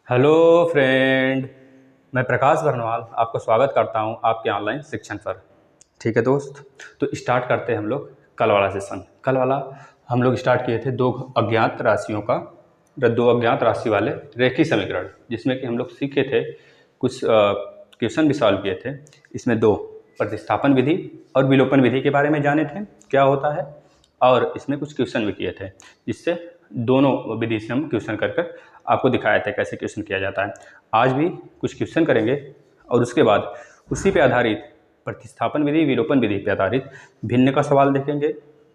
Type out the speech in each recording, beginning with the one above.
Hello friend. मैं प्रकाश बरनवाल आपको स्वागत करता हूं आपके ऑनलाइन शिक्षण पर। ठीक है दोस्त, तो स्टार्ट करते हैं हम लोग कल वाला सेशन। कल वाला हम लोग स्टार्ट किए थे दो अज्ञात राशियों का, दो अज्ञात राशि वाले रेखीय समीकरण, जिसमें कि हम लोग सीखे थे, कुछ क्वेश्चन भी सॉल्व किए थे। इसमें दो प्रतिस्थापन विधि और विलोपन विधि के बारे में जाने थे क्या होता है, और इसमें कुछ क्वेश्चन भी किए थे, जिससे दोनों विधि से हम क्वेश्चन कर कर आपको दिखाया था कैसे क्वेश्चन किया जाता है। आज भी कुछ क्वेश्चन करेंगे और उसके बाद उसी पे आधारित प्रतिस्थापन विधि विलोपन विधि पे आधारित भिन्न का सवाल देखेंगे,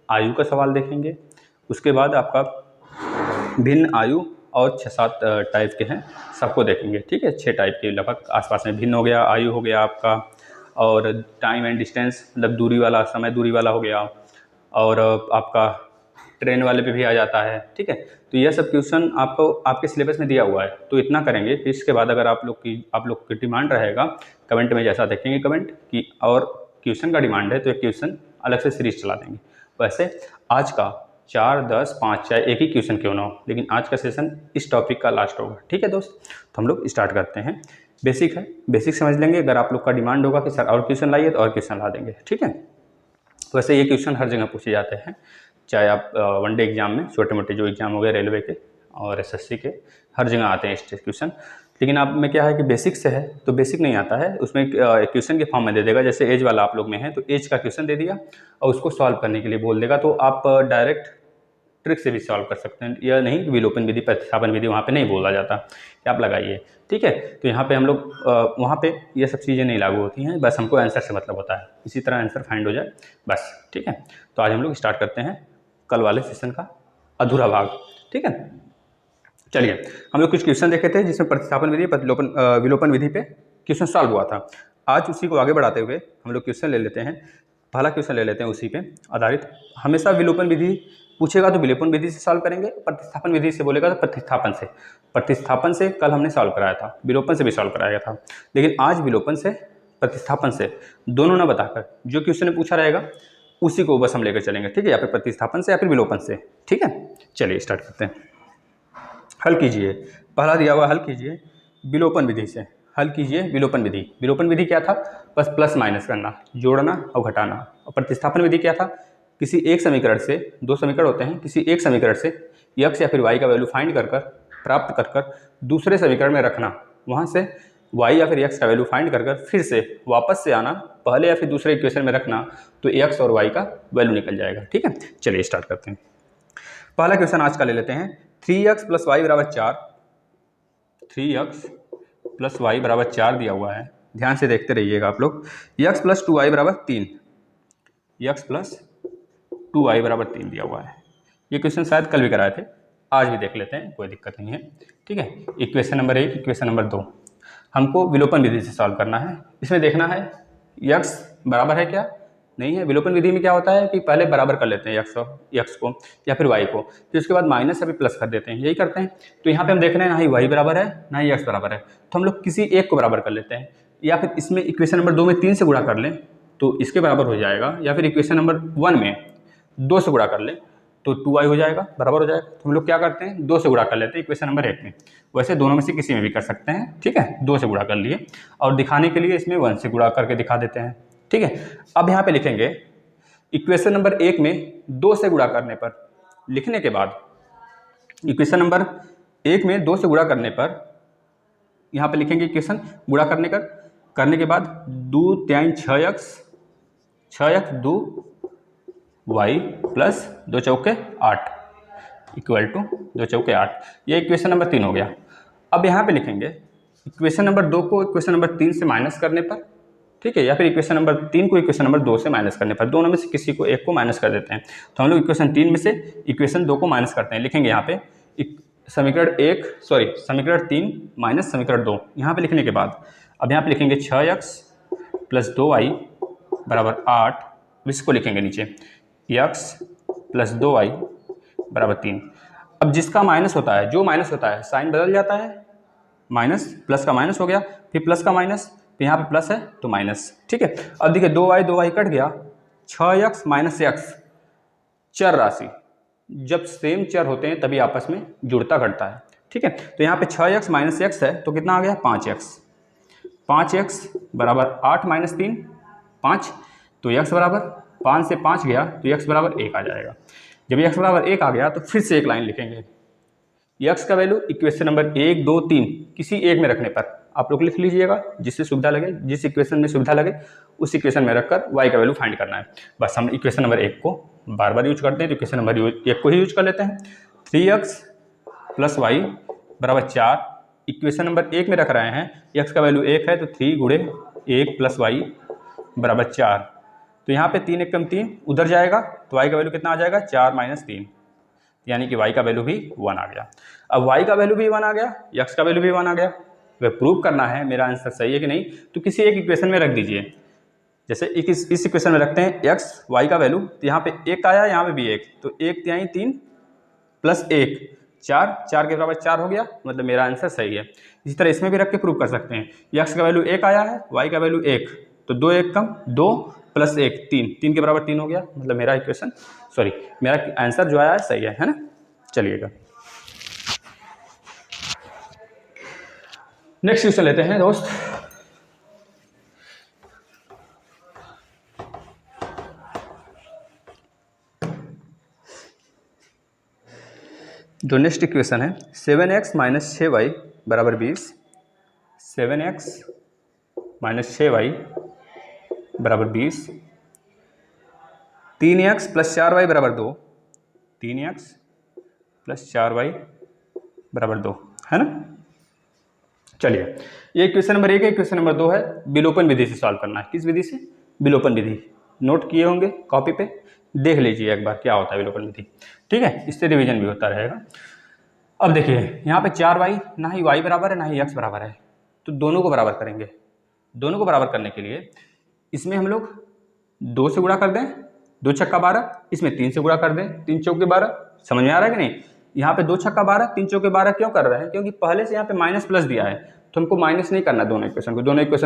आयु का सवाल देखेंगे। उसके बाद आपका भिन्न आयु और 6-7 टाइप के हैं, सबको देखेंगे। ठीक है, 6 टाइप के लगभग आसपास में। भिन्न हो गया, आयु हो गया आपका, और टाइम एंड डिस्टेंस मतलब दूरी वाला, समय दूरी वाला हो गया, और आपका ट्रेन वाले पे भी आ जाता है। ठीक है, तो यह सब क्वेश्चन आपको आपके सिलेबस में दिया हुआ है, तो इतना करेंगे। फिर इसके बाद अगर आप लोग की डिमांड रहेगा कमेंट में, जैसा देखेंगे कमेंट की, और क्वेश्चन का डिमांड है तो एक क्वेश्चन अलग से सीरीज चला देंगे। वैसे आज का 4, 10, 5 चाहे एक ही क्वेश्चन क्यों ना हो, लेकिन आज का सेशन इस टॉपिक का लास्ट होगा। ठीक है दोस्त, तो हम लोग स्टार्ट करते हैं। बेसिक है, बेसिक समझ लेंगे। अगर आप लोग का डिमांड होगा कि सर और क्वेश्चन लाइए तो और क्वेश्चन ला देंगे। ठीक है, वैसे ये क्वेश्चन हर जगह पूछे जाते हैं, चाहे आप वनडे एग्जाम में, छोटे मोटे जो एग्जाम हो गए रेलवे के और एसएससी के, हर जगह आते हैं इस क्वेश्चन। लेकिन आप में क्या है कि बेसिक से है तो बेसिक नहीं आता है, उसमें क्वेश्चन के फॉर्म में दे देगा। जैसे एज वाला आप लोग में है तो एज का क्वेश्चन दे दिया और उसको सॉल्व करने के लिए बोल देगा, तो आप डायरेक्ट ट्रिक से भी सॉल्व कर सकते हैं। यह नहीं कि विलोपन विधि प्रतिस्थापन विधि वहाँ पे नहीं बोला जाता कि आप लगाइए। ठीक है, तो यहाँ पे हम लोग वहाँ पे ये सब चीज़ें नहीं लागू होती हैं, बस हमको आंसर से मतलब होता है, इसी तरह आंसर फाइंड हो जाए बस। ठीक है, तो आज हम लोग स्टार्ट करते हैं कल वाले सेशन का अधूरा भाग। ठीक है, चलिए हम लोग कुछ क्वेश्चन देखे थे जिसमें प्रतिस्थापन विधि विलोपन विधि पे क्वेश्चन सॉल्व हुआ था। आज उसी को आगे बढ़ाते हुए हम लोग क्वेश्चन ले लेते हैं, पहला क्वेश्चन ले लेते हैं उसी पे आधारित। हमेशा विलोपन विधि पूछेगा तो विलोपन विधि से सॉल्व करेंगे, प्रतिस्थापन विधि से बोलेगा तो प्रतिस्थापन से। प्रतिस्थापन से कल हमने सॉल्व कराया था, विलोपन से भी सॉल्व कराया था, लेकिन आज विलोपन से प्रतिस्थापन से दोनों ना बताकर जो क्वेश्चन पूछा रहेगा उसी को बस हम लेकर चलेंगे। ठीक है, या फिर प्रतिस्थापन से या फिर विलोपन से। ठीक है, चलिए स्टार्ट करते हैं। हल कीजिए, पहला दिया हुआ हल कीजिए विलोपन विधि से। हल कीजिए विलोपन विधि। विलोपन विधि क्या था? बस प्लस माइनस करना, जोड़ना और घटाना। और प्रतिस्थापन विधि क्या था? किसी एक समीकरण से, दो समीकरण होते हैं, किसी एक समीकरण से x या फिर y का वैल्यू फाइंड कर कर प्राप्त कर कर दूसरे समीकरण में रखना, वहाँ से y या फिर x का वैल्यू फाइंड कर कर फिर से वापस से आना, पहले या फिर दूसरे इक्वेशन में रखना, तो x और y का वैल्यू निकल जाएगा। ठीक है, चलिए स्टार्ट करते हैं। पहला क्वेश्चन आज का ले लेते हैं। 3x प्लस वाई बराबर 4, 3x प्लस वाई बराबर 4 दिया हुआ है, ध्यान से देखते रहिएगा आप लोग। x प्लस 2y बराबर 3, x प्लस 2y बराबर 3 दिया हुआ है। ये क्वेश्चन शायद कल भी कराए थे, आज भी देख लेते हैं, कोई दिक्कत नहीं है। ठीक है, इक्वेशन नंबर 1, इक्वेशन नंबर 2 हमको विलोपन विधि से सॉल्व करना है। इसमें देखना है x बराबर है क्या, नहीं है। विलोपन विधि में क्या होता है कि पहले बराबर कर लेते हैं x को या फिर y को, फिर उसके बाद माइनस या फिर प्लस कर देते हैं, यही करते हैं। तो यहाँ पे हम देख रहे हैं ना ही y बराबर है ना ही x बराबर है, तो हम लोग किसी एक को बराबर कर लेते हैं, या फिर इसमें इक्वेशन नंबर 2 में 3 से गुणा कर लें तो इसके बराबर हो जाएगा, या फिर इक्वेशन नंबर 1 में 2 से गुणा कर लें तो 2y हो जाएगा, बराबर हो जाएगा। तो हम लोग क्या करते हैं, 2 से गुणा कर लेते हैं इक्वेशन नंबर 1 में। वैसे दोनों में से किसी में भी कर सकते हैं। ठीक है, 2 से गुणा कर लिए, और दिखाने के लिए इसमें 1 से गुणा करके दिखा देते हैं। ठीक है, अब यहाँ पे लिखेंगे इक्वेशन नंबर 1 में 2 से गुणा करने पर, लिखने के बाद इक्वेशन नंबर 1 में 2 से गुणा करने पर यहाँ पे लिखेंगे इक्वेशन गुणा करने के बाद 2 3 6x 2 y प्लस 2 चौके 8 इक्वल टू 2 चौके 8। ये इक्वेशन नंबर 3 हो गया। अब यहाँ पे लिखेंगे इक्वेशन नंबर 2 को इक्वेशन नंबर 3 से माइनस करने पर, ठीक है, या फिर इक्वेशन नंबर 3 को इक्वेशन नंबर 2 से माइनस करने पर, दोनों में से किसी को एक को माइनस कर देते हैं। तो हम लोग इक्वेशन 3 में से इक्वेशन 2 को माइनस करते हैं। लिखेंगे यहाँ पे समीकरण 3 माइनस समीकरण 2। यहाँ पे लिखने के बाद अब यहाँ पे लिखेंगे 6x प्लस 2y बराबर 8, इसको लिखेंगे नीचे x प्लस 2y बराबर 3। अब जिसका माइनस होता है, जो माइनस होता है, साइन बदल जाता है, माइनस प्लस का माइनस हो गया, फिर प्लस का माइनस, तो यहाँ पे प्लस है तो माइनस। ठीक है, अब देखिए 2y कट गया, 6x माइनस x चर राशि, जब सेम चर होते हैं तभी आपस में जुड़ता घटता है। ठीक है। तो यहाँ पे 6x माइनस एक्स है तो कितना आ गया 5x। 5x बराबर 8 माइनस 3 5, तो x बराबर 5 से 5 गया तो x बराबर 1 आ जाएगा। जब x बराबर 1 आ गया तो फिर से एक लाइन लिखेंगे, x का वैल्यू इक्वेशन नंबर 1 2 3 किसी एक में रखने पर आप लोग लिख लीजिएगा, जिससे सुविधा लगे, जिस इक्वेशन में सुविधा लगे उस इक्वेशन में रखकर y का वैल्यू फाइंड करना है। बस हम इक्वेशन नंबर 1 को बार बार यूज करते हैं तो इक्वेशन नंबर 1 को ही यूज कर लेते हैं। 3x प्लस वाई बराबर 4, इक्वेशन नंबर 1 में रख रहे हैं, x का वैल्यू 1 है तो 3 गुणे 1 प्लस वाई बराबर 4। तो यहाँ पे 3 एकम 3 उधर जाएगा तो y का वैल्यू कितना आ जाएगा 4 माइनस 3, यानी कि y का वैल्यू भी 1 आ गया। अब y का वैल्यू भी 1 आ गया, x का वैल्यू भी 1 आ गया। अगर प्रूव करना है मेरा आंसर सही है कि नहीं तो किसी एक इक्वेशन में रख दीजिए। जैसे इस इक्वेशन में रखते हैं x y का वैल्यू, तो यहाँ पे 1 आया, यहाँ पे भी 1, तो 1 तिहाई 3 प्लस 1 4, 4 के बराबर 4 हो गया, मतलब मेरा आंसर सही है। इसी तरह इसमें भी रख के प्रूव कर सकते हैं, x का वैल्यू 1 आया है, y का वैल्यू 1, तो 2 1 कम 2 प्लस 1 3, 3 के बराबर 3 हो गया, मतलब मेरा इक्वेशन मेरा आंसर जो आया है सही है ना। चलिएगा नेक्स्ट क्वेश्चन लेते हैं दोस्त। जो नेक्स्ट इक्वेशन है 7x माइनस 6y बराबर 20, 7x माइनस 6y बराबर 20, 3x प्लस 4y बराबर 2, 3x प्लस 4y बराबर 2 है ना। चलिए ये इक्वेशन नंबर 1 है, इक्वेशन नंबर 2 है, विलोपन विधि से सॉल्व करना है। किस विधि से? विलोपन विधि। नोट किए होंगे कॉपी पे, देख लीजिए एक बार क्या होता है विलोपन विधि, ठीक है, इससे रिवीजन भी होता रहेगा। अब देखिए यहाँ पे 4y, ना ही y बराबर है ना ही x बराबर है, तो दोनों को बराबर करेंगे। दोनों को बराबर करने के लिए इसमें हम लोग 2 से गुणा कर दें, 2 छक्का 12, इसमें 3 से गुणा कर दें, 3 चौके 12। समझ में आ रहा है कि नहीं? यहाँ पे 2 छक्का 12, 3 चौके 12 क्यों कर रहे हैं? क्योंकि पहले से यहाँ पे माइनस प्लस दिया है, तो हमको माइनस नहीं करना, दोनों इक्वेशन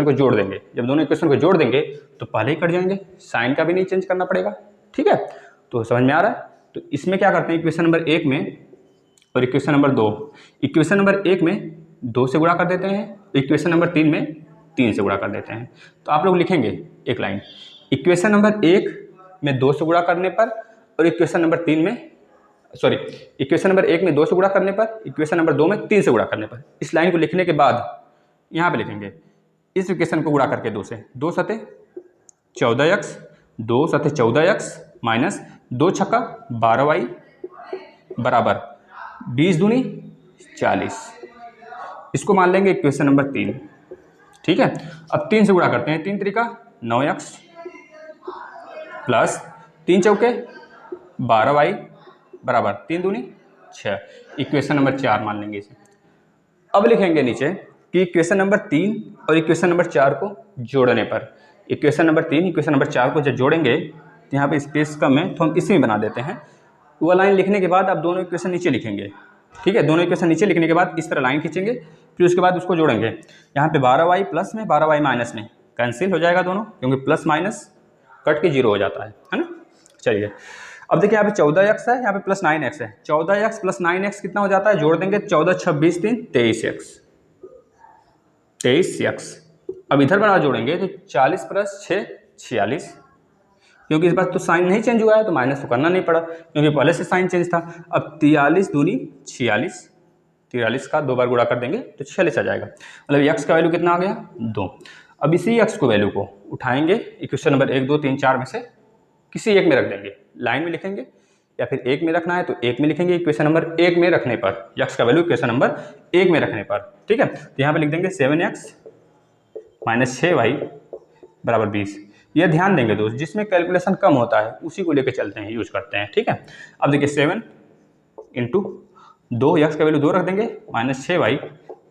को जोड़ देंगे। जब दोनों इक्वेशन को जोड़ देंगे तो पहले ही कट जाएंगे, साइन का भी नहीं चेंज करना पड़ेगा, ठीक है। तो समझ में आ रहा है? तो इसमें क्या करते हैं, इक्वेशन नंबर 1 में और इक्वेशन नंबर 2, इक्वेशन नंबर 1 में 2 से गुणा कर देते हैं, इक्वेशन नंबर 3 में 3 से गुणा कर देते हैं। तो आप लोग लिखेंगे एक लाइन, इक्वेशन नंबर 1 में 2 से गुणा करने पर और इक्वेशन नंबर 3 में इक्वेशन नंबर 1 में 2 से गुणा करने पर, इक्वेशन नंबर 2 में 3 से गुणा करने पर। इस लाइन को लिखने के बाद यहाँ पे लिखेंगे इस इक्वेशन को गुणा करके 2 से, 2 सते 14x, 2 सते 14x माइनस 2 छक्का 12y बराबर 20 दूनी 40। इसको मान लेंगे इक्वेशन नंबर 3, ठीक है। अब 3 से गुणा करते हैं, 3 त्रिका 9x प्लस 3 चौके 12y बराबर 3 दूनी 6, इक्वेशन नंबर 4 मान लेंगे इसे। अब लिखेंगे नीचे कि इक्वेशन नंबर 3 और इक्वेशन नंबर 4 को जोड़ने पर, इक्वेशन नंबर 3 इक्वेशन नंबर 4 को जब जोड़ेंगे तो यहाँ पे स्पेस कम है तो हम इसी में बना देते हैं। वो लाइन लिखने के बाद आप दोनों इक्वेशन नीचे लिखेंगे, ठीक है। दोनों इक्वेशन नीचे लिखने के बाद इस तरह लाइन खींचेंगे, फिर उसके बाद उसको जोड़ेंगे। यहाँ पे 12y प्लस में 12y माइनस में कैंसिल हो जाएगा दोनों, क्योंकि प्लस माइनस कट के 0 हो जाता है ना। चलिए अब देखिए यहाँ पे 14x है, यहाँ पे प्लस 9x है, 14x प्लस 9x कितना हो जाता है, जोड़ देंगे 14 26 3 23x। अब इधर बना जोड़ेंगे तो 40 प्लस 6 46, क्योंकि इस बार तो साइन नहीं चेंज हुआ है तो माइनस तो करना नहीं पड़ा, क्योंकि पहले से साइन चेंज था। अब 43 दूनी 46, 43 का 2 बार गुणा कर देंगे तो 46 आ जाएगा, मतलब x का वैल्यू कितना आ गया 2। अब इसी x को वैल्यू को उठाएंगे इक्वेशन नंबर 1 2 3 4 में से किसी एक में रख देंगे, लाइन में लिखेंगे या फिर एक में रखना है तो एक में लिखेंगे, इक्वेशन नंबर 1 में रखने पर, x का वैल्यू इक्वेशन नंबर 1 में रखने पर, ठीक है। तो यहाँ पे लिख देंगे 7x माइनस 6y बराबर 20। यह ध्यान देंगे दोस्त, जिसमें कैलकुलेशन कम होता है उसी को लेकर चलते हैं, यूज करते हैं, ठीक है। अब देखिए 7 इंटू 2, x का वैल्यू 2 रख देंगे, माइनस 6y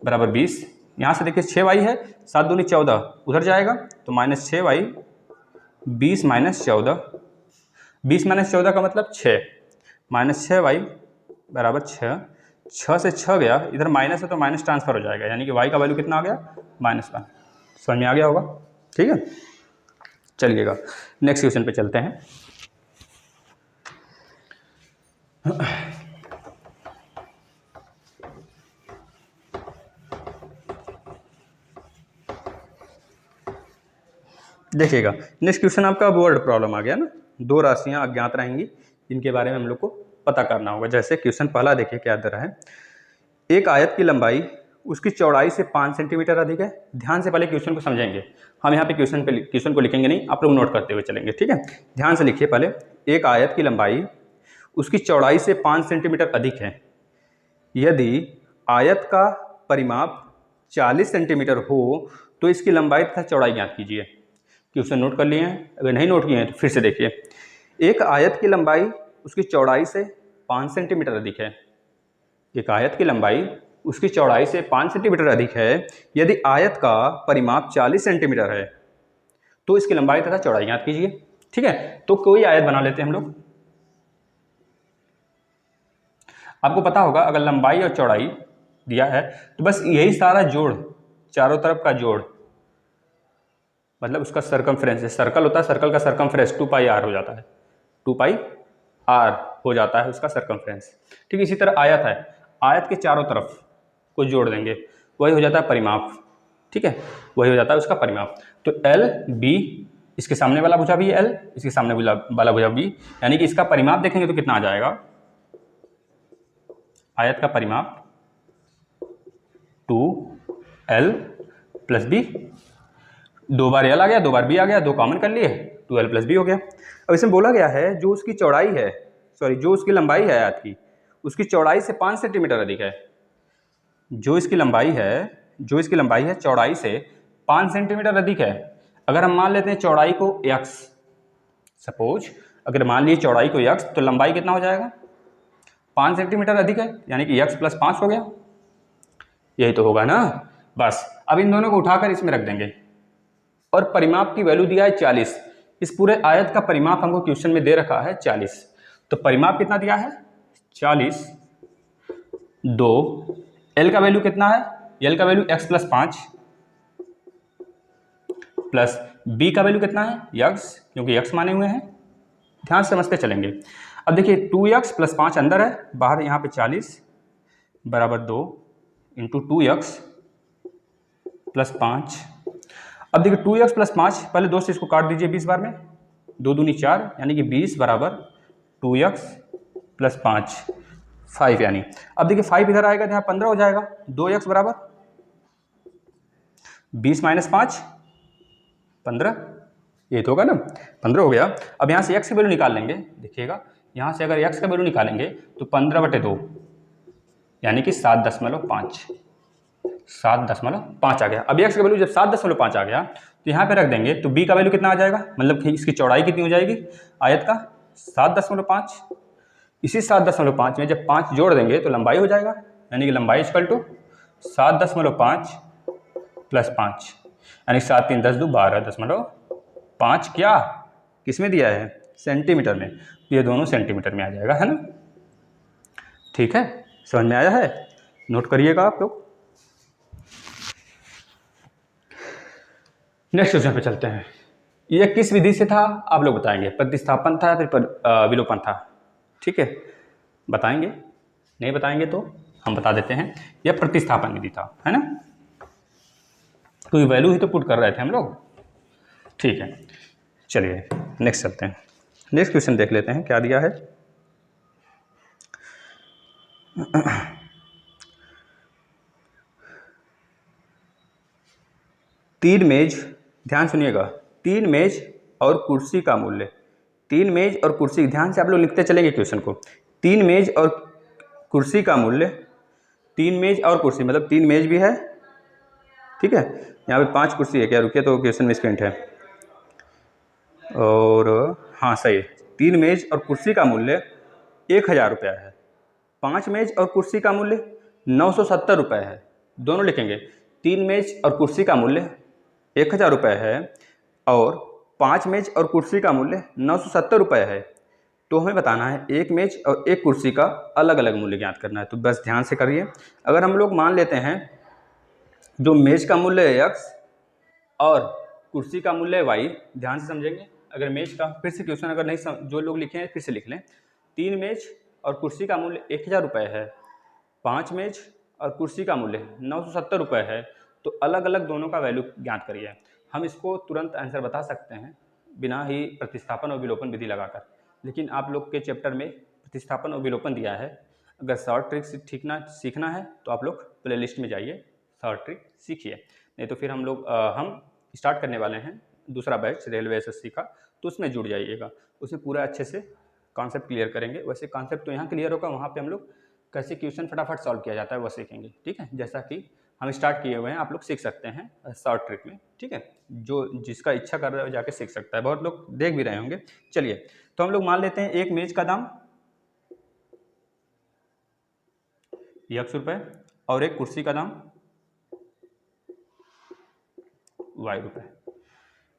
बराबर 20। यहाँ से देखिए 6y है, 7 दूनी 14 उधर जाएगा तो माइनस 6y 20 माइनस 14, 20 माइनस 14 का मतलब 6, माइनस 6y बराबर 6, 6 से 6 गया, इधर माइनस है तो माइनस ट्रांसफर हो जाएगा, यानी कि y का वैल्यू कितना आ गया -1। समझ में आ गया होगा, ठीक है। चलिएगा नेक्स्ट क्वेश्चन पे चलते हैं। देखिएगा नेक्स्ट क्वेश्चन आपका वर्ड प्रॉब्लम आ गया ना, दो राशियां अज्ञात रहेंगी, इनके बारे में हम लोग को पता करना होगा। जैसे क्वेश्चन पहला देखिए क्या दे रहा है, एक आयत की लंबाई उसकी चौड़ाई से 5 सेंटीमीटर अधिक है। ध्यान से पहले क्वेश्चन को समझेंगे, हम यहाँ पे क्वेश्चन को लिखेंगे नहीं, आप लोग नोट करते हुए चलेंगे, ठीक है। ध्यान से लिखिए पहले, एक आयत की लंबाई उसकी चौड़ाई से 5 सेंटीमीटर अधिक है यदि आयत का परिमाप 40 सेंटीमीटर हो तो इसकी लंबाई तथा चौड़ाई ज्ञात कीजिए। क्वेश्चन नोट कर लिए हैं, अगर नहीं नोट किए हैं तो फिर से देखिए। एक आयत की लंबाई उसकी चौड़ाई से 5 सेंटीमीटर अधिक है, एक आयत की लंबाई उसकी चौड़ाई से 5 सेंटीमीटर अधिक है यदि आयत का परिमाप 40 सेंटीमीटर है तो इसकी लंबाई तथा चौड़ाई ज्ञात कीजिए, ठीक है। तो कोई आयत बना लेते हैं हम लोग। आपको पता होगा अगर लंबाई और चौड़ाई दिया है तो बस यही सारा जोड़, चारों तरफ का जोड़, मतलब उसका सर्कमफ्रेंस, सर्कल होता है, सर्कल का सर्कमफ्रेंस 2 पाई आर हो जाता है, 2 पाई आर हो जाता है उसका सर्कमफ्रेंस, ठीक है। इसी तरह आयत है, आयत के चारों तरफ को जोड़ देंगे, वही हो जाता है परिमाप, ठीक है, वही हो जाता है उसका परिमाप। तो एल बी, इसके सामने वाला भुजा भी एल, इसके सामने वाला भुजा बी, यानी कि इसका परिमाप देखेंगे तो कितना आ जाएगा, आयत का परिमाप 2l प्लस बी, दो बार एल आ गया, दो बार बी आ गया, दो कॉमन कर लिए, 2l प्लस बी हो गया। अब इसमें बोला गया है जो उसकी चौड़ाई है, सॉरी जो उसकी लंबाई है आयत की, उसकी चौड़ाई से 5 सेंटीमीटर अधिक है। जो इसकी लंबाई है चौड़ाई से 5 सेंटीमीटर अधिक है। अगर हम मान लेते हैं चौड़ाई को x, सपोज अगर मान लिए चौड़ाई को x, तो लंबाई कितना हो जाएगा, 5 सेंटीमीटर अधिक है, यानी कि x प्लस 5 हो गया, यही तो होगा ना। बस अब इन दोनों को उठाकर इसमें रख देंगे और परिमाप की वैल्यू दिया है 40। इस पूरे आयत का परिमाप हमको क्वेश्चन में दे रखा है 40, तो परिमाप कितना दिया है 40, 2 एल का वैल्यू कितना है, एल का value x plus 5 plus B का वैल्यू कितना है x, क्योंकि x माने हुए हैं, ध्यान से समझते चलेंगे। अब देखिए 2x प्लस 5 अंदर है, बाहर यहाँ पे 40 बराबर 2 इंटू 2x प्लस 5। अब देखिए 2x प्लस 5, पहले 2 से इसको काट दीजिए 20 बार में, 2 दूनी 4, यानी कि 20 बराबर 2x प्लस 5, 5 यानी। अब देखिए 5 इधर आएगा तो यहाँ 15 हो जाएगा, 2x बराबर 20 माइनस 5 15, ये तो होगा ना, 15 हो गया। अब यहाँ से x की वैल्यू निकाल लेंगे, देखिएगा यहाँ से अगर x का वैल्यू निकालेंगे तो 15/2 यानी कि 7.5, 7.5 आ गया। अब x का वैल्यू जब 7.5 आ गया तो यहाँ पे रख देंगे, तो b का वैल्यू कितना आ जाएगा, मतलब कि इसकी चौड़ाई कितनी हो जाएगी आयत का 7.5। इसी 7.5 में जब 5 जोड़ देंगे तो लंबाई हो जाएगा, यानी कि लंबाई इक्वल टू 7.5 प्लस 5, यानी 7 3 10 2 12.5 क्या किस में दिया है, सेंटीमीटर में, तो ये दोनों सेंटीमीटर में आ जाएगा, है ना। ठीक है, समझ में आया है, नोट करिएगा आप लोग। नेक्स्ट क्वेश्चन पे चलते हैं। ये किस विधि से था आप लोग बताएंगे, प्रतिस्थापन था या फिर विलोपन था, ठीक है, बताएंगे, नहीं बताएंगे तो हम बता देते हैं, यह प्रतिस्थापन विधि था, है ना, तो वैल्यू ही तो पुट कर रहे थे हम लोग, ठीक है। चलिए नेक्स्ट चलते हैं, नेक्स्ट क्वेश्चन देख लेते हैं क्या दिया है। तीन मेज, ध्यान सुनिएगा, तीन मेज और कुर्सी का मूल्य, तीन मेज और कुर्सी, ध्यान से आप लोग लिखते चलेंगे क्वेश्चन को, तीन मेज और कुर्सी का मूल्य, तीन मेज और कुर्सी मतलब तीन मेज भी है, ठीक है, यहाँ पे 5 कुर्सी है क्या, रुकिए तो क्वेश्चन में स्क्रीन है, और हाँ सही है, तीन मेज और कुर्सी का मूल्य 1000 रुपया है, 5 मेज और कुर्सी का मूल्य 970 रुपये है, दोनों लिखेंगे, तीन मेज और कुर्सी का मूल्य 1000 रुपये है और 5 मेज और कुर्सी का मूल्य 970 रुपये है, तो हमें बताना है एक मेज और एक कुर्सी का अलग अलग मूल्य ज्ञात करना है। तो बस ध्यान से करिए, अगर हम लोग मान लेते हैं जो मेज का मूल्य है x और कुर्सी का मूल्य है y, ध्यान से समझेंगे, अगर मेज का, फिर से क्वेश्चन अगर नहीं जो लोग लिखे हैं फिर से लिख लें, तीन मेज और कुर्सी का मूल्य 1000 रुपये है, 5 मेज और कुर्सी का मूल्य 970 रुपये है, तो अलग अलग दोनों का वैल्यू ज्ञात करिए। हम इसको तुरंत आंसर बता सकते हैं बिना ही प्रतिस्थापन और विलोपन विधि लगाकर, लेकिन आप लोग के चैप्टर में प्रतिस्थापन और विलोपन दिया है। अगर शॉर्ट ट्रिक सीखना है तो आप लोग प्लेलिस्ट में जाइए, शॉर्ट ट्रिक सीखिए। नहीं तो फिर हम स्टार्ट करने वाले हैं दूसरा बैच रेलवे एसएससी का, तो उसमें जुड़ जाइएगा। उसमें पूरा अच्छे से कॉन्सेप्ट क्लियर करेंगे। वैसे कॉन्सेप्ट तो यहाँ क्लियर होगा, वहाँ पे हम लोग कैसे क्वेश्चन फटाफट सॉल्व किया जाता है वो सीखेंगे। ठीक है, जैसा कि हम स्टार्ट किए हुए हैं, आप लोग सीख सकते हैं शॉर्ट ट्रिक में। ठीक है, जो जिसका इच्छा कर रहा है जाके सीख सकता है। बहुत लोग देख भी रहे होंगे। चलिए, तो हम लोग मान लेते हैं एक मेज का दाम ₹X और एक कुर्सी का दाम Y।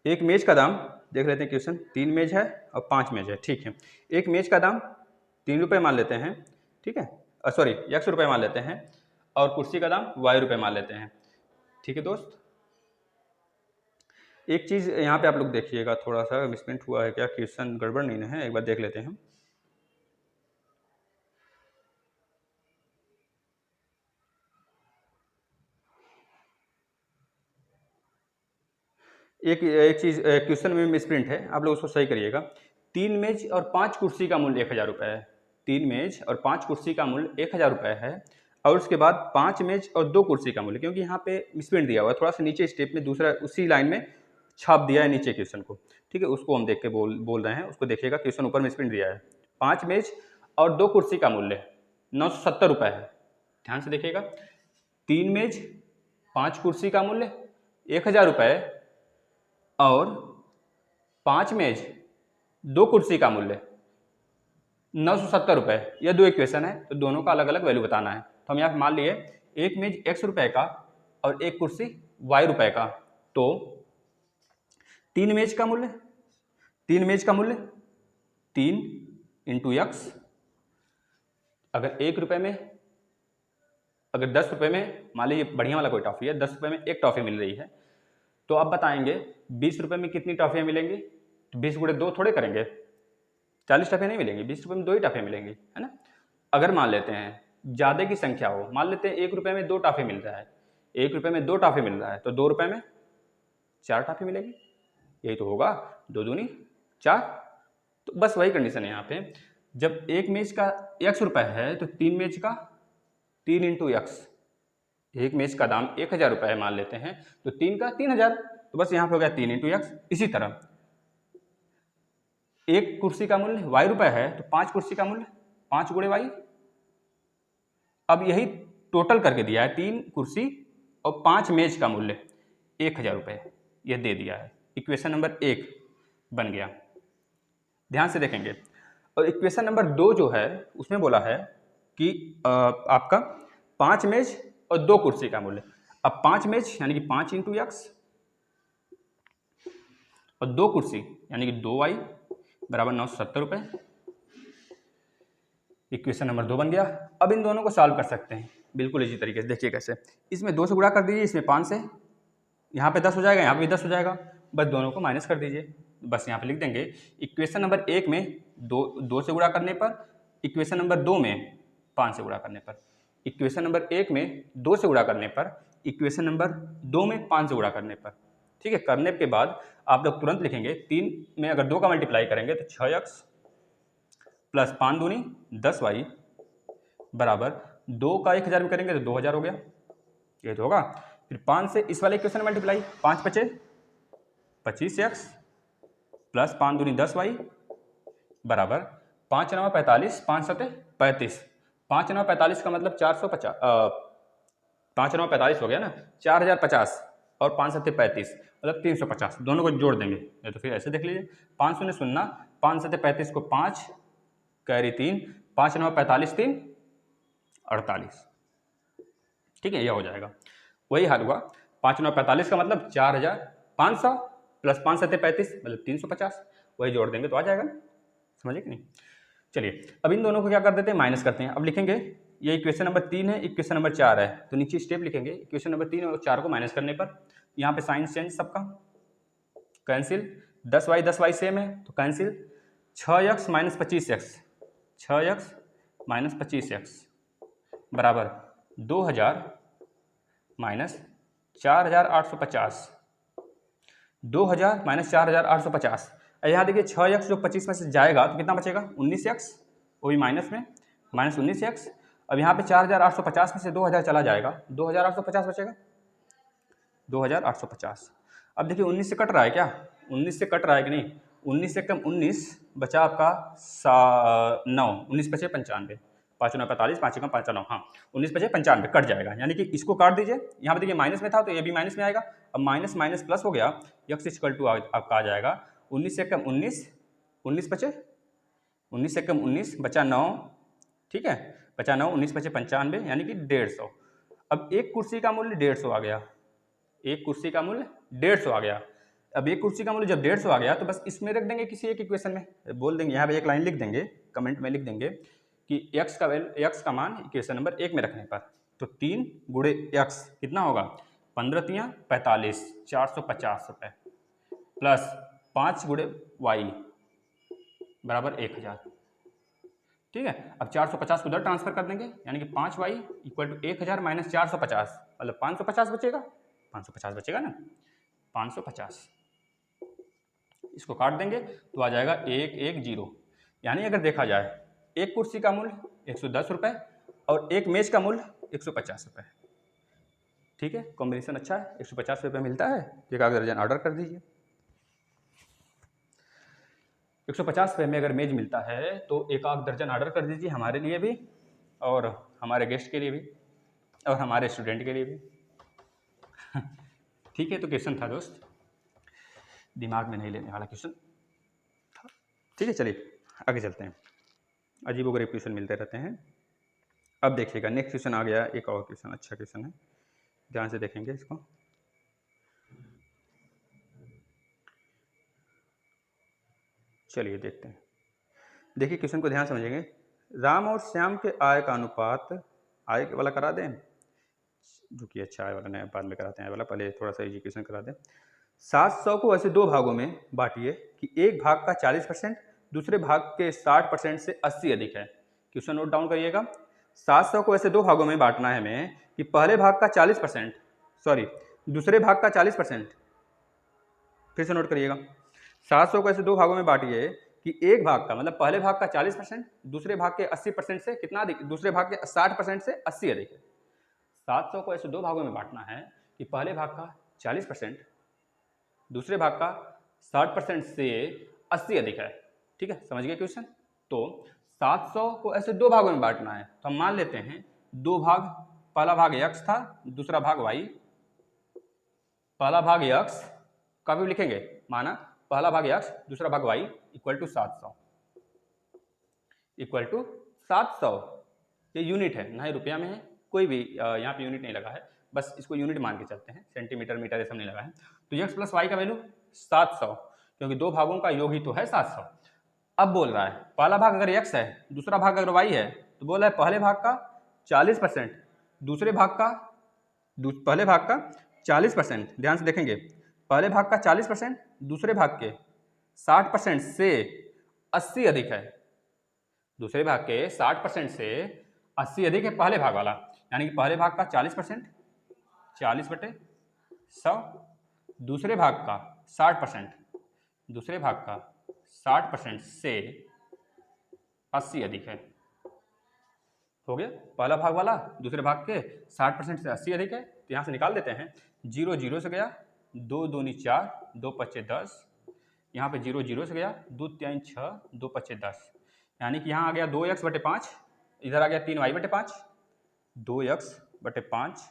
एक मेज का दाम देख लेते हैं क्वेश्चन, 3 मेज है और 5 मेज है। ठीक है, एक मेज का दाम ₹3 मान लेते हैं। ठीक है, सॉरी X मान लेते हैं और कुर्सी का दाम Y मान लेते हैं। ठीक है दोस्त, एक चीज़ यहाँ पे आप लोग देखिएगा, थोड़ा सा मिसप्रिंट हुआ है क्या, क्वेश्चन गड़बड़ नहीं है, एक बार देख लेते हैं हम। एक चीज़ क्वेश्चन में मिसप्रिंट है, आप लोग उसको सही करिएगा। 3 मेज और 5 कुर्सी का मूल्य ₹1000 है। 3 मेज और 5 कुर्सी का मूल्य ₹1000 है, और उसके बाद 5 मेज और 2 कुर्सी का मूल्य, क्योंकि यहाँ पे मिसप्रिंट दिया हुआ है, थोड़ा सा नीचे स्टेप में दूसरा उसी लाइन में छाप दिया है नीचे क्वेश्चन को। ठीक है, उसको हम देख के बोल रहे हैं, उसको देखिएगा। क्वेश्चन ऊपर मिसप्रिंट दिया है, 5 मेज और 2 कुर्सी का मूल्य ₹970 है। ध्यान से देखिएगा, 3 मेज 5 कुर्सी का मूल्य ₹1000 और 5 मेज 2 कुर्सी का मूल्य ₹970। यह दो इक्वेशन है, तो दोनों का अलग अलग वैल्यू बताना है। तो हम यहाँ मान लिए एक मेज ₹X का और एक कुर्सी Y का, तो 3 मेज का मूल्य 3 इंटू X। अगर ₹1 में, अगर ₹10 में, मान लीजिए बढ़िया वाला कोई टॉफ़ी है, ₹10 में एक टॉफ़ी मिल रही है, तो आप बताएंगे ₹20 में कितनी टॉफ़ियाँ मिलेंगी। तो 20 गुणे 2 थोड़े करेंगे, 40 टॉफ़ियाँ नहीं मिलेंगी, ₹20 में 2 ही टॉफ़ियाँ मिलेंगी, है ना। अगर मान लेते हैं ज़्यादा की संख्या हो, मान लेते हैं ₹1 में 2 टॉफ़ी मिल रहा है, ₹1 में 2 टॉफ़ी मिल रहा है, तो ₹2 में 4 टॉफ़ी मिलेगी। यही तो होगा, 2 दूनी 4। तो बस वही कंडीशन है यहाँ पे। जब एक मेज का ₹X है, तो 3 मेज का 3 इंटू X। एक मेज का दाम ₹1000 मान लेते हैं, तो 3 का 3000, तो बस यहाँ पे हो गया 3 इंटू X। इसी तरह एक कुर्सी का मूल्य Y है, तो 5 कुर्सी का मूल्य 5 गुणे Y। अब यही टोटल करके दिया है, 3 कुर्सी और 5 मेज का मूल्य ₹1000, यह दे दिया है। इक्वेशन नंबर 1 बन गया। ध्यान से देखेंगे। और इक्वेशन नंबर 2 जो है, उसमें बोला है कि आपका 5 मेज और 2 कुर्सी का मूल्य। अब 5 मेज यानी कि 5 इंटू X और 2 कुर्सी यानी कि 2Y बराबर ₹970। इक्वेशन नंबर 2 बन गया। अब इन दोनों को सॉल्व कर सकते हैं बिल्कुल इसी तरीके से। देखिए कैसे, इसमें 2 से गुणा कर दीजिए, इसमें 5 से, यहाँ पे 10 हो जाएगा, यहाँ पे भी 10 हो जाएगा, बस दोनों को माइनस कर दीजिए। बस यहाँ पे लिख देंगे इक्वेशन नंबर 1 में 2 से गुणा करने पर, इक्वेशन नंबर 2 में 5 से गुणा करने पर, इक्वेशन नंबर 1 में 2 से गुणा करने पर, इक्वेशन नंबर 2 में 5 से गुणा करने पर। ठीक है, करने के बाद आप लोग तुरंत लिखेंगे 3 में अगर 2 का मल्टीप्लाई करेंगे तो 6x प्लस 5 दूनी 10y बराबर 2 का 1000 में करेंगे तो 2000 हो गया, ये तो होगा। फिर 5 से इस वाले इक्वेशन मल्टीप्लाई, 5 बचे 25x प्लस 5 दूनी 10y बराबर 5 9 45, 5 7 35। 5 9 45 का मतलब 450, 5 9 45 हो गया ना, 4050 और 5 7 35 मतलब 350, दोनों को जोड़ देंगे। या तो फिर ऐसे देख लीजिए, 5 शून्य शून्य, 5 7 35 को 5 कैरी 3, 5 9 45 3 48। ठीक है, यह हो जाएगा, वही हाल हुआ। 5 9 45 का मतलब 4500 प्लस 5 7 35 मतलब 350, वही जोड़ देंगे तो आ जाएगा। समझे कि नहीं। चलिए, अब इन दोनों को क्या कर देते हैं, माइनस करते हैं। अब लिखेंगे ये इक्वेशन नंबर 3 है, इक्वेशन नंबर 4 है, तो नीचे स्टेप लिखेंगे। इक्वेशन नंबर 3 और 4 को माइनस करने पर यहाँ पे साइन चेंज, सबका कैंसिल, 10y सेम है तो cancel, 6x minus 25x, 6x minus 25x बराबर 2000 माइनस 4850। 2000 माइनस 4850। यहाँ देखिए 6x जो 25 में से जाएगा तो कितना बचेगा 19x, वो भी माइनस में, माइनस 19x। अब यहाँ पे 4850 में से 2000 चला जाएगा, 2850 बचेगा, 2850। अब देखिए 19 से कट रहा है क्या, 19 से कट रहा है कि नहीं, 19 से कम 19 बचा आपका 9, 19 बचे 95, 5 9 45, 5 कम 5 9, हाँ 19 बचे 95 कट जाएगा, यानी कि इसको काट दीजिए। यहाँ पे देखिए माइनस में था तो ये भी माइनस में आएगा। अब माइनस माइनस प्लस हो गया, x इक्वल टू आपका आ जाएगा 19 से कम 19, 19 बचे, 19 से कम 19 बचा 9, ठीक है, बचा 9, 19 बचे 95, यानी कि 150। अब एक कुर्सी का मूल्य 150 आ गया, एक कुर्सी का मूल्य 150 आ गया। अब एक कुर्सी का मूल्य जब 150 आ गया तो बस इसमें रख देंगे किसी एक इक्वेशन में, बोल देंगे यहाँ पे एक लाइन लिख देंगे, कमेंट में लिख देंगे कि x का मान इक्वेशन नंबर 1 में रखने पर, तो 3 गुणे x कितना होगा 15 तियाँ 45, 450 रुपये, प्लस 5 गुणे y बराबर 1000। ठीक है, अब 450 को उधर ट्रांसफर कर देंगे, यानी कि 5y इक्वल टू 1000 माइनस 450, मतलब 550 बचेगा, 550 बचेगा ना, 550। इसको काट देंगे तो आ जाएगा 110। यानी अगर देखा जाए एक कुर्सी का मूल्य 110 रुपये और एक मेज का मूल्य 150 रुपये। ठीक है, कॉम्बिनेशन अच्छा है, 150 रुपये मिलता है, एक आध दर्जन ऑर्डर कर दीजिए। 150 रुपये में अगर मेज मिलता है तो एक आध दर्जन ऑर्डर कर दीजिए, हमारे लिए भी और हमारे गेस्ट के लिए भी और हमारे स्टूडेंट के लिए भी। ठीक है, तो क्वेश्चन था दोस्त, दिमाग में नहीं लेने वाला क्वेश्चन था। ठीक है, चलिए आगे चलते हैं, अजीबोगरीब क्वेश्चन मिलते रहते हैं। अब देखिएगा नेक्स्ट क्वेश्चन आ गया, एक और क्वेश्चन, अच्छा क्वेश्चन है, ध्यान से देखेंगे इसको। चलिए देखते हैं, देखिए क्वेश्चन को ध्यान समझेंगे। राम और श्याम के आय का अनुपात, आय वाला करा दें, जो कि अच्छा आय वाला नहीं, बाद में कराते हैं आय वाला, पहले थोड़ा सा एजुकेशन करा दें। 700 को ऐसे दो भागों में बांटिए कि एक भाग का 40% दूसरे भाग के 60% से 80 अधिक है। क्वेश्चन नोट डाउन करिएगा। 700 को ऐसे दो भागों में बांटना है हमें कि पहले भाग का 40%, सॉरी दूसरे भाग का 40%, फिर से नोट करिएगा। 700 को ऐसे दो भागों में बांटिए कि एक भाग का, मतलब पहले भाग का 40% दूसरे भाग के 80% से कितना अधिक, दूसरे भाग के 60% से 80 अधिक है। 700 को ऐसे दो भागों में बांटना है कि पहले भाग का 40% दूसरे भाग का 60% से 80 अधिक है। ठीक है, समझ गए क्वेश्चन। तो 700 को ऐसे दो भागों में बांटना है, तो हम मान लेते हैं दो भाग, पहला भाग x था, दूसरा भाग y। पहला भाग x का भी लिखेंगे, माना पहला भाग x दूसरा भाग y equal to 700, equal to 700। ये यूनिट है, ना ही रुपया में है, कोई भी यहाँ पे यूनिट नहीं लगा है, बस इसको यूनिट मान के चलते हैं, सेंटीमीटर मीटर ये सब नहीं लगा है। तो x प्लस वाई का वैल्यू 700, क्योंकि दो भागों का योग ही तो है 700। अब बोल रहा है पहला भाग अगर x है दूसरा भाग अगर y है, तो बोल रहा है पहले भाग का 40% दूसरे भाग का, पहले भाग का 40%, ध्यान से देखेंगे, पहले भाग का 40% दूसरे भाग के 60% से 80 अधिक है। दूसरे भाग के 60% से 80 अधिक है पहले भाग वाला, यानी कि पहले भाग का 40%, 40/100, दूसरे भाग का 60%, दूसरे भाग का 60% से 80 अधिक है। हो गया पहला भाग वाला, दूसरे भाग के 60% से 80 अधिक है, तो यहाँ से निकाल देते हैं। 0 0 से गया, 2 दूनी 4, 2 पच्चे 10, यहाँ पे 0 0 से गया, 2 3 6, 2 पच्चे 10, यानी कि यहाँ आ गया 2x/5, इधर आ गया 3y/5, 2x/5।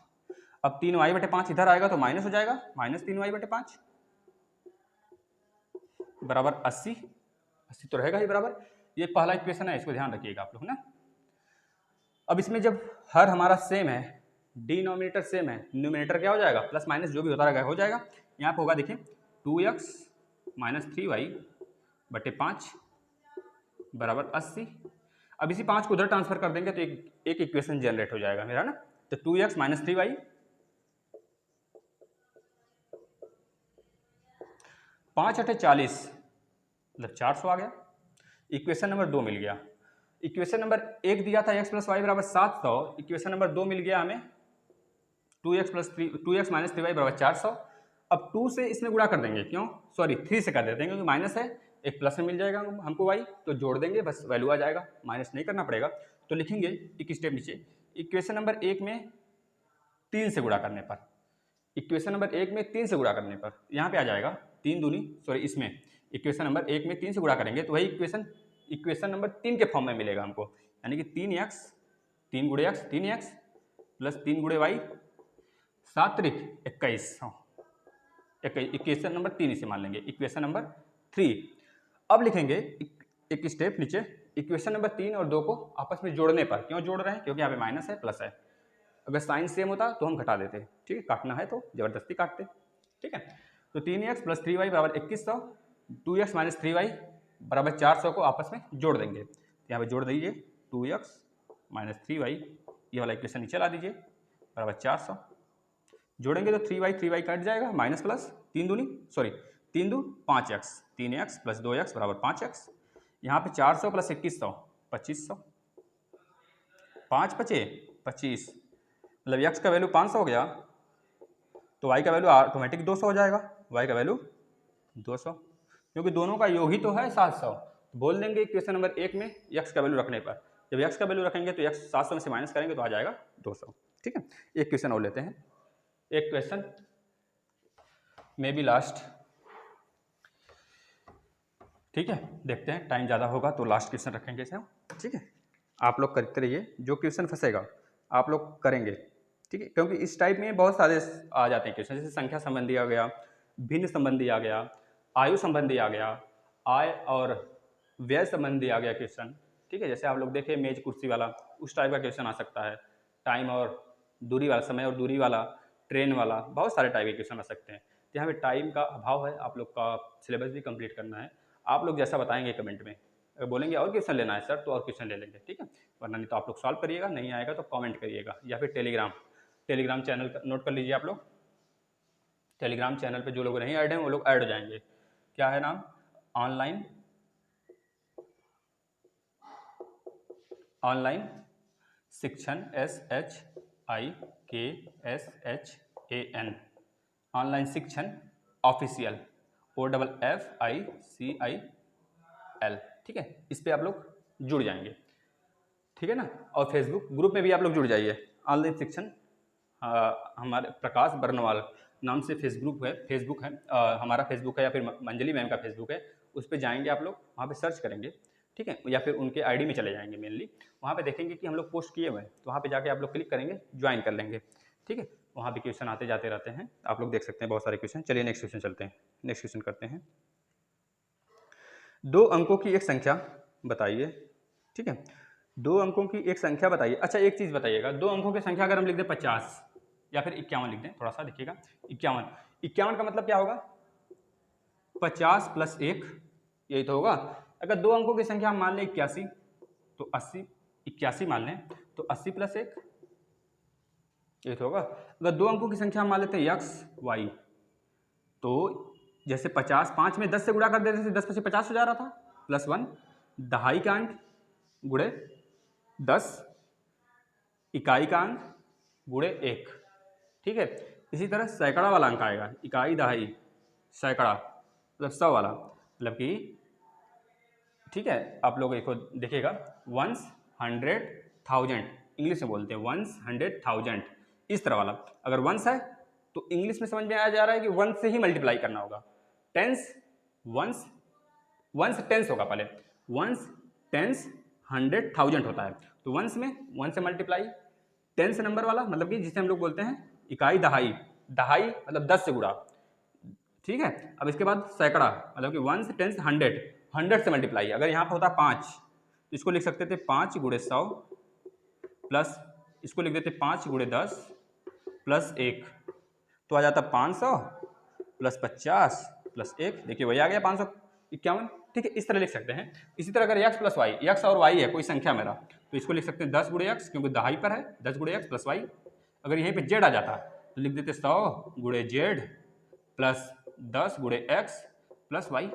अब 3y/5 इधर आएगा तो माइनस हो जाएगा, -3y/5 बराबर 80, 80 तो रहेगा ही बराबर। ये पहला इक्वेशन है, इसको ध्यान रखिएगा आप लोग ना। अब इसमें जब हर हमारा सेम है, डिनोमिनेटर सेम है, न्यूमिनेटर क्या हो जाएगा, प्लस माइनस जो भी होता रहेगा हो जाएगा। यहाँ पे होगा देखिए 2x माइनस 3y/5 बराबर 80। अब इसी 5 को उधर ट्रांसफर कर देंगे तो एक इक्वेशन जनरेट हो जाएगा मेरा ना। तो 2x माइनस 3y, 5×8 = 40, मतलब 400 आ गया। इक्वेशन नंबर 2 मिल गया। इक्वेशन नंबर 1 दिया था x प्लस वाई बराबर 700, इक्वेशन नंबर 2 मिल गया हमें 2x माइनस 3y बराबर 400। अब 2 से इसमें गुणा कर देंगे, क्यों, सॉरी 3 से कर देते हैं क्योंकि माइनस है, एक प्लस में मिल जाएगा हमको y, तो जोड़ देंगे बस वैल्यू आ जाएगा, माइनस नहीं करना पड़ेगा। तो लिखेंगे एक स्टेप नीचे, इक्वेशन नंबर 1 में 3 से गुणा करने पर, इक्वेशन नंबर 1 में 3 से गुणा करने पर यहाँ पे आ जाएगा 3 दूनी, सॉरी इसमें इक्वेशन नंबर 1 में 3 से गुणा करेंगे तो वही इक्वेशन नंबर 3 के फॉर्म में मिलेगा हमको, यानी कि 3x 3 गुणे x 3x प्लस 3 गुणे y 7 त्रिक 21, इक्वेशन नंबर 3 इसे मान लेंगे, इक्वेशन नंबर 3। अब लिखेंगे एक स्टेप नीचे, इक्वेशन नंबर 3 और 2 को आपस में जोड़ने पर, क्यों जोड़ रहे हैं, क्योंकि यहाँ पे माइनस है प्लस है, अगर साइन सेम होता तो हम घटा देते, ठीक है, काटना है तो जबरदस्ती काटते, ठीक है। तो 3x प्लस 3y बराबर 2100, 2x माइनस 3y बराबर 400 को आपस में जोड़ देंगे, तो यहाँ पे जोड़ दीजिए 2x माइनस 3y, ये वाला इक्वेशन नीचे ला दीजिए बराबर 400, जोड़ेंगे तो 3y कट जाएगा, माइनस प्लस 3 दूनी, सॉरी 3 दू 5x, 3x प्लस 2x बराबर 5x, यहाँ पे 400 प्लस 2100 2500, 5 पचे 25, मतलब x का वैल्यू 500 हो गया, तो y का वैल्यू ऑटोमेटिक 200 हो जाएगा, y का वैल्यू 200, क्योंकि दोनों का योग ही तो है 700। तो बोल देंगे इक्वेशन नंबर 1 में x का वैल्यू रखने पर, जब x का वैल्यू रखेंगे तो x 700 में से माइनस करेंगे तो आ जाएगा 200, ठीक है। एक क्वेश्चन और लेते हैं, एक क्वेश्चन मे बी लास्ट, ठीक है, देखते हैं टाइम ज़्यादा होगा तो लास्ट क्वेश्चन रखेंगे इसे हम, ठीक है। आप लोग करते रहिए, जो क्वेश्चन फंसेगा आप लोग करेंगे, ठीक है, क्योंकि इस टाइप में बहुत सारे आ जाते हैं क्वेश्चन, जैसे संख्या संबंधी आ गया, भिन्न संबंधी आ गया, आयु संबंधी आ गया, आय और व्यय संबंधी आ गया क्वेश्चन, ठीक है। जैसे आप लोग देखें मेज कुर्सी वाला, उस टाइप का क्वेश्चन आ सकता है, टाइम और दूरी वाला, समय और दूरी वाला, ट्रेन वाला, बहुत सारे टाइप के क्वेश्चन आ सकते हैं। तो यहाँ पे टाइम का अभाव है, आप लोग का सिलेबस भी कंप्लीट करना है, आप लोग जैसा बताएंगे कमेंट में, अगर बोलेंगे और क्वेश्चन लेना है सर तो और क्वेश्चन ले लेंगे, ठीक है, वरना नहीं तो आप लोग सॉल्व करिएगा, नहीं आएगा तो कमेंट करिएगा, या फिर टेलीग्राम चैनल नोट कर लीजिए आप लोग, टेलीग्राम चैनल पे जो लोग नहीं ऐड हैं वो लोग ऐड हो जाएंगे, क्या है नाम, ऑनलाइन शिक्षण SHIKSHAN, ऑनलाइन शिक्षण ऑफिशियल OFFICIL, ठीक है, इस पे आप लोग जुड़ जाएंगे, ठीक है ना। और फेसबुक ग्रुप में भी आप लोग जुड़ जाइए, ऑनलाइन शिक्षण, हमारे प्रकाश बर्नवाल नाम से फेसबुक है, हमारा फेसबुक है या फिर मंजली मैम का फेसबुक है, उस पर जाएंगे आप लोग, वहाँ पे सर्च करेंगे, ठीक है, या फिर उनके आईडी में चले जाएंगे, मेनली वहाँ पे देखेंगे कि हम लोग पोस्ट किए हुए हैं, तो वहाँ पे जाके आप लोग क्लिक करेंगे, ज्वाइन कर लेंगे, ठीक है। वहाँ पे क्वेश्चन आते जाते रहते हैं, आप लोग देख सकते हैं बहुत सारे क्वेश्चन। चलिए नेक्स्ट क्वेश्चन चलते हैं, नेक्स्ट क्वेश्चन करते हैं, 2 अंकों की एक संख्या बताइए, ठीक है, 2 अंकों की एक संख्या बताइए। अच्छा एक चीज़ बताइएगा, 2 अंकों की संख्या अगर हम लिख दें 50 या फिर 51 लिख दें, थोड़ा सा देखिएगा, 51 का मतलब क्या होगा, 50 प्लस 1, यही तो होगा। अगर 2 अंकों की संख्या हम मान लें 81 तो 80, 81 मान लें तो 80 प्लस 1, ये तो होगा। अगर 2 अंकों की संख्या हम मान लेते हैं x y, तो जैसे 50 5 में 10 से गुणा कर देते थे, 10 में से 50 हो जा रहा था, प्लस 1 दहाई का अंक गुणे 10, इकाई का अंक गुणे 1, ठीक है। इसी तरह सैकड़ा वाला अंक आएगा, इकाई दहाई सैकड़ा मतलब 100 वाला, मतलब कि ठीक है, आप लोग इसको देखिएगा, 100,000 इंग्लिश में बोलते हैं, 100,000 इस तरह वाला। अगर वंस है तो इंग्लिश में समझ में आ जा रहा है कि 1 से ही मल्टीप्लाई करना होगा। टेंस वंस टेंस होगा पहले, वंस टेंस 100,000 होता है, तो वंस में 1 से मल्टीप्लाई, टेंस नंबर वाला मतलब कि जिसे हम लोग बोलते हैं इकाई दहाई, दहाई मतलब 10 से गुणा, ठीक है। अब इसके बाद सैकड़ा मतलब कि 1 से 10 100 से मल्टीप्लाई, अगर यहाँ पर होता 5 तो इसको लिख सकते थे 5 गुणे 100 प्लस इसको लिख देते 5 गुणे 10 प्लस 1, तो आ जाता 500 प्लस 50 प्लस 1, देखिए वही आ गया 551, ठीक है, इस तरह लिख सकते हैं। इसी तरह अगर x प्लस वाई, x और y है कोई संख्या मेरा, तो इसको लिख सकते हैं 10 गुणे x, क्योंकि दहाई पर है, 10 गुणे x प्लस y। अगर यहीं पे z आ जाता तो लिख देते 100 गुणे z प्लस 10 गुणे x प्लस y,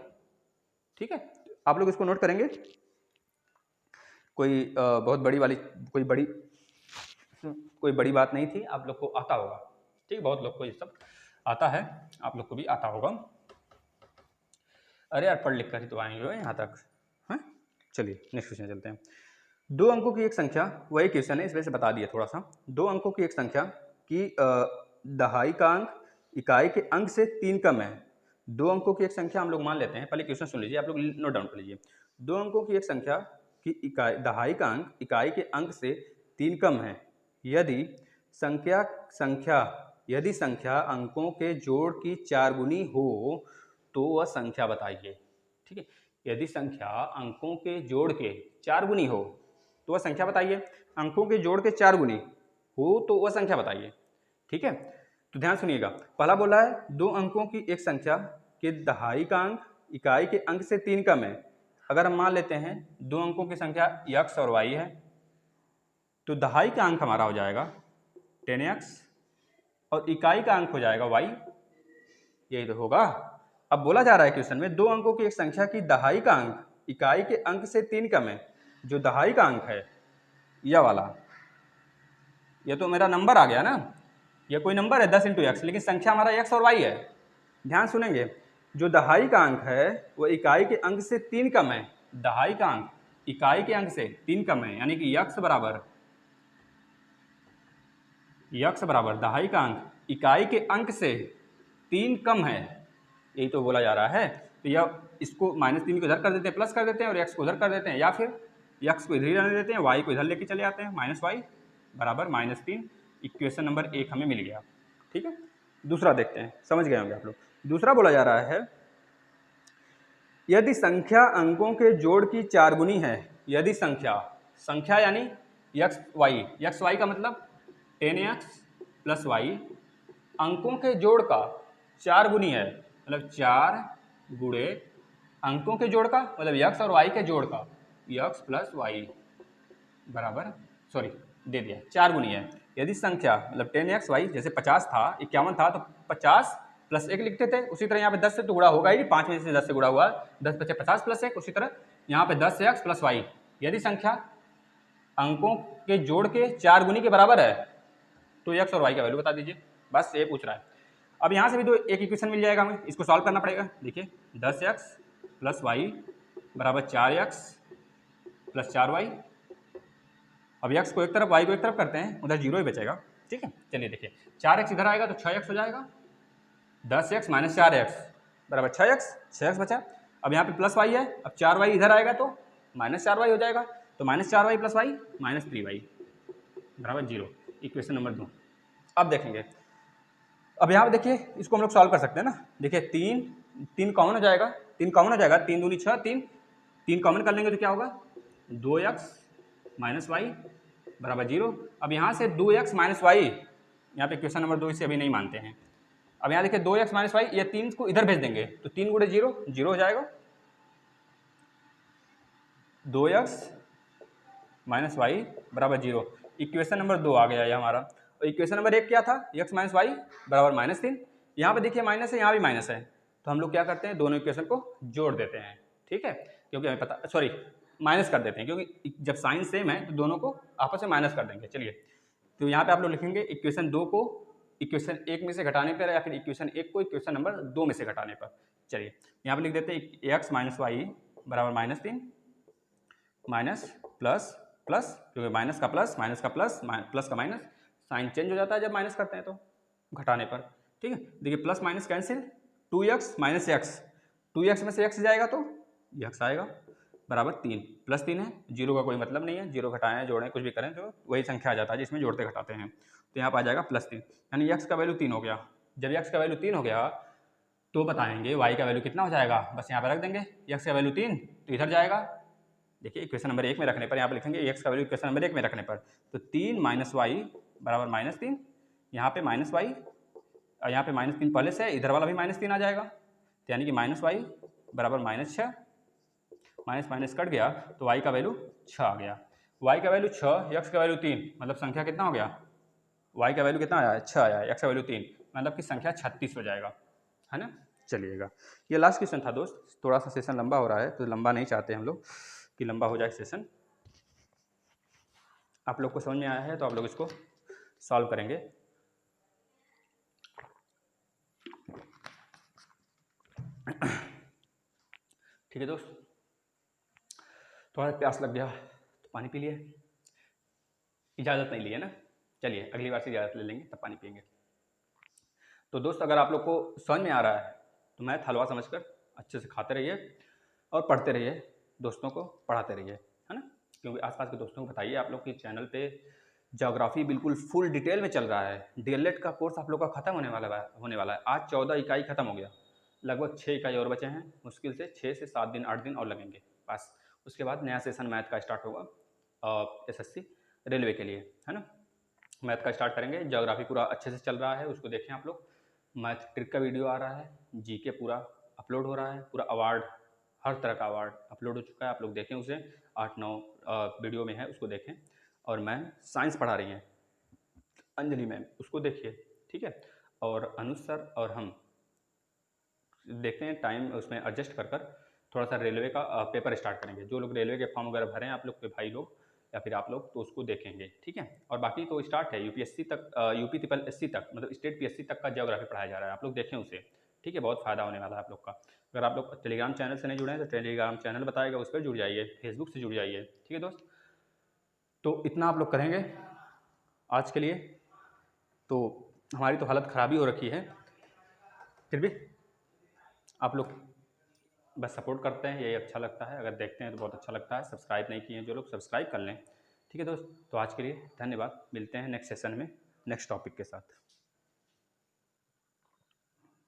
ठीक है। आप लोग इसको नोट करेंगे, कोई बहुत बड़ी वाली कोई बड़ी बात नहीं थी, आप लोग को आता होगा, ठीक है, बहुत लोग को ये सब आता है, आप लोग को भी आता होगा। अरे यार पढ़ लिख कर ही तो आएंगे यहाँ तक। हाँ चलिए नेक्स्ट क्वेश्चन चलते हैं। 2 अंकों की एक संख्या, वही क्वेश्चन है, इस वजह से बता दिया थोड़ा सा। 2 अंकों की एक संख्या की दहाई का अंक इकाई के अंक से 3 कम है। 2 अंकों की एक संख्या हम लोग मान लेते हैं, पहले क्वेश्चन सुन लीजिए, आप लोग नोट डाउन कर लीजिए। 2 अंकों की एक संख्या की इकाई दहाई का अंक इकाई के अंक से 3 कम है यदि संख्या संख्या यदि संख्या अंकों के जोड़ की 4 गुनी हो तो वह संख्या बताइए। ठीक है, यदि संख्या अंकों के जोड़ के 4 गुनी हो तो वह संख्या बताइए। अंकों के जोड़ के 4 गुनी हो तो वह संख्या बताइए। ठीक है, तो ध्यान सुनिएगा। पहला बोला है 2 अंकों की एक संख्या के दहाई का अंक इकाई के अंक से 3 कम है। अगर हम मान लेते हैं 2 अंकों की संख्या x और y है, तो दहाई का अंक हमारा हो जाएगा 10x और इकाई का अंक हो जाएगा y। यही तो होगा। अब बोला जा रहा है क्वेश्चन में 2 अंकों की एक संख्या की दहाई का अंक इकाई के अंक से 3 कम है। जो दहाई का अंक है यह वाला, ये तो मेरा नंबर आ गया ना, ये कोई नंबर है 10 × x, लेकिन संख्या हमारा x और y है। ध्यान सुनेंगे, जो दहाई का अंक है वो इकाई के अंक से 3 कम है। दहाई का अंक इकाई के अंक से 3 कम है, यानी कि x बराबर दहाई का अंक इकाई के अंक से 3 कम है, यही तो बोला जा रहा है। तो यह इसको -3 को इधर कर देते हैं, प्लस कर देते हैं, और x को उधर कर देते हैं, या फिर x को इधर ही रहने देते हैं, y को इधर लेके चले आते हैं, -y बराबर -3। इक्वेशन नंबर 1 हमें मिल गया। ठीक है, दूसरा देखते हैं, समझ गए होंगे आप लोग। दूसरा बोला जा रहा है यदि संख्या अंकों के जोड़ की 4 गुनी है। यदि संख्या यानी x y का मतलब 10x + y अंकों के जोड़ का 4 गुनी है, मतलब 4 गुणे अंकों के जोड़ का, मतलब x और y के जोड़ का, x + y बराबर, सॉरी दे दिया 4 गुनी है। यदि संख्या मतलब 10x y, जैसे 50 था 51 था तो 50 + 1 लिखते थे, उसी तरह यहाँ पे 10 से तो गुणा होगा ही, 5 में से 10 से गुणा हुआ, 10 × 50 + 1, उसी तरह यहाँ पे 10x + y। यदि संख्या अंकों के जोड़ के 4 गुनी के बराबर है तो x और y का वैल्यू बता दीजिए, बस ये पूछ रहा है। अब यहाँ से भी तो एक इक्वेशन मिल जाएगा, हमें इसको सॉल्व करना पड़ेगा। देखिए 10x + y बराबर 4x + 4y। अब x को एक तरफ y को एक तरफ करते हैं, उधर 0 ही बचेगा। ठीक है, चलिए देखिए 4x इधर आएगा तो 6x हो जाएगा, 10x - 4x बराबर 6x बचा। अब यहाँ पे +y है, अब 4y इधर आएगा तो -4y हो जाएगा, तो -4y + y -3y बराबर 0। Equation number 2। अब देखेंगे, अब यहाँ पे देखिए इसको हम लोग सॉल्व कर सकते हैं ना। देखिए 3 कॉमन हो जाएगा, 3 कॉमन हो जाएगा, 3 दूनी 6, 3 कॉमन कर लेंगे तो क्या होगा 2x - y बराबर 0। अब यहाँ से 2x - y, यहाँ पे क्वेश्चन नंबर 2 इसे अभी नहीं मानते हैं। अब यहाँ देखिए 2x - y, ये 3 को इधर भेज देंगे तो 3 × 0 0 हो जाएगा, 2x - y बराबर 0। इक्वेशन नंबर 2 आ गया ये हमारा। और इक्वेशन नंबर 1 क्या था, x - y बराबर -3। यहाँ पे देखिए माइनस है, यहाँ भी माइनस है, तो हम लोग क्या करते हैं दोनों इक्वेशन को जोड़ देते हैं। ठीक है, क्योंकि हमें पता, सॉरी माइनस कर देते हैं, क्योंकि जब साइन सेम है तो दोनों को आपस में माइनस कर देंगे। चलिए, तो यहाँ पे आप लोग लिखेंगे इक्वेशन 2 को इक्वेशन 1 में से घटाने पर, या फिर इक्वेशन 1 को इक्वेशन नंबर 2 में से घटाने पर। चलिए यहाँ पे लिख देते हैं x - y बराबर -3 माइनस प्लस, क्योंकि माइनस का प्लस प्लस का माइनस, साइन चेंज हो जाता है जब माइनस करते हैं तो घटाने पर। ठीक है, देखिए plus minus cancel, 2x - x, 2x में से x जाएगा तो x आएगा बराबर 3, +3 है, 0 का कोई मतलब नहीं है, 0 घटाएं जोड़ें कुछ भी करें तो वही संख्या आ जाता है जिसमें जोड़ते घटाते हैं। तो यहाँ पर आ जाएगा +3, यानी x का वैल्यू 3 हो गया। जब x का वैल्यू 3 हो गया तो बताएंगे y का वैल्यू कितना हो जाएगा, बस यहाँ पर रख देंगे, x का वैल्यू 3 तो इधर जाएगा। देखिए इक्वेशन नंबर 1 में रखने पर, यहाँ पे लिखेंगे x का वैल्यू इक्वेशन नंबर 1 में रखने पर, तो 3 - y बराबर -3, यहाँ पे -y और यहाँ पे -3 पहले से, इधर वाला भी -3 आ जाएगा, तो यानी कि -y बराबर -6, माइनस कट गया तो y का वैल्यू 6 आ गया। y का वैल्यू 6, x का वैल्यू 3, मतलब संख्या कितना हो गया, y का वैल्यू कितना आया 6 आया, x का वैल्यू 3, मतलब कि संख्या 36 हो जाएगा, है ना। चलिएगा, ये लास्ट क्वेश्चन था दोस्त, थोड़ा सा सेशन लंबा हो रहा है तो लंबा नहीं चाहते हम लोग कि लंबा हो जाए सेशन। आप लोग को समझ में आया है तो आप लोग इसको सॉल्व करेंगे। ठीक है दोस्त, थोड़ा प्यास लग गया तो पानी पी लिए, इजाज़त नहीं ली है ना, चलिए अगली बार से इजाज़त ले लेंगे तब पानी पियेंगे। तो दोस्त अगर आप लोग को समझ में आ रहा है तो मैथ हलवा समझकर अच्छे से खाते रहिए और पढ़ते रहिए, दोस्तों को पढ़ाते रहिए, है ना, क्योंकि आसपास के दोस्तों को बताइए आप लोग के चैनल पे ज्योग्राफी बिल्कुल फुल डिटेल में चल रहा है। डीएलएड का कोर्स आप लोग का खत्म होने वाला है। आज 14 इकाई खत्म हो गया, लगभग 6 इकाई और बचे हैं, मुश्किल से 6 से 7 दिन 8 दिन और लगेंगे बस। उसके बाद नया सेशन मैथ का स्टार्ट होगा एसएससी रेलवे के लिए, है ना, मैथ का स्टार्ट करेंगे। ज्योग्राफी पूरा अच्छे से चल रहा है, उसको देखें आप लोग। मैथ ट्रिक का वीडियो आ रहा है, जीके पूरा अपलोड हो रहा है, पूरा अवार्ड, हर तरह का अवार्ड अपलोड हो चुका है, आप लोग देखें उसे। 8-9 वीडियो में है, उसको देखें। और मैम साइंस पढ़ा रही हैं, अंजलि मैम, उसको देखिए, ठीक है। और अनुज सर और हम देखते हैं टाइम उसमें एडजस्ट कर थोड़ा सा रेलवे का पेपर स्टार्ट करेंगे। जो लोग रेलवे के फॉर्म वगैरह भरें आप लोग के भाई लोग या फिर आप लोग, तो उसको देखेंगे, ठीक है। और बाकी तो स्टार्ट है यूपीएससी तक, यूपी ट्रिपल एससी तक, मतलब स्टेट पीएससी तक का ज्योग्राफी पढ़ाया जा रहा है, आप लोग देखें उसे, ठीक है। बहुत फ़ायदा होने वाला है आप लोग का। अगर आप लोग टेलीग्राम चैनल से नहीं जुड़े हैं तो टेलीग्राम चैनल बताएगा, उस पर जुड़ जाइए, फेसबुक से जुड़ जाइए, ठीक है दोस्त। तो इतना आप लोग करेंगे आज के लिए। तो हमारी तो हालत ख़राब ही हो रखी है, फिर भी आप लोग बस सपोर्ट करते हैं, यही अच्छा लगता है। अगर देखते हैं तो बहुत अच्छा लगता है। सब्सक्राइब नहीं किए हैं जो लोग, सब्सक्राइब कर लें, ठीक है दोस्त। तो आज के लिए धन्यवाद, मिलते हैं नेक्स्ट सेशन में नेक्स्ट टॉपिक के साथ।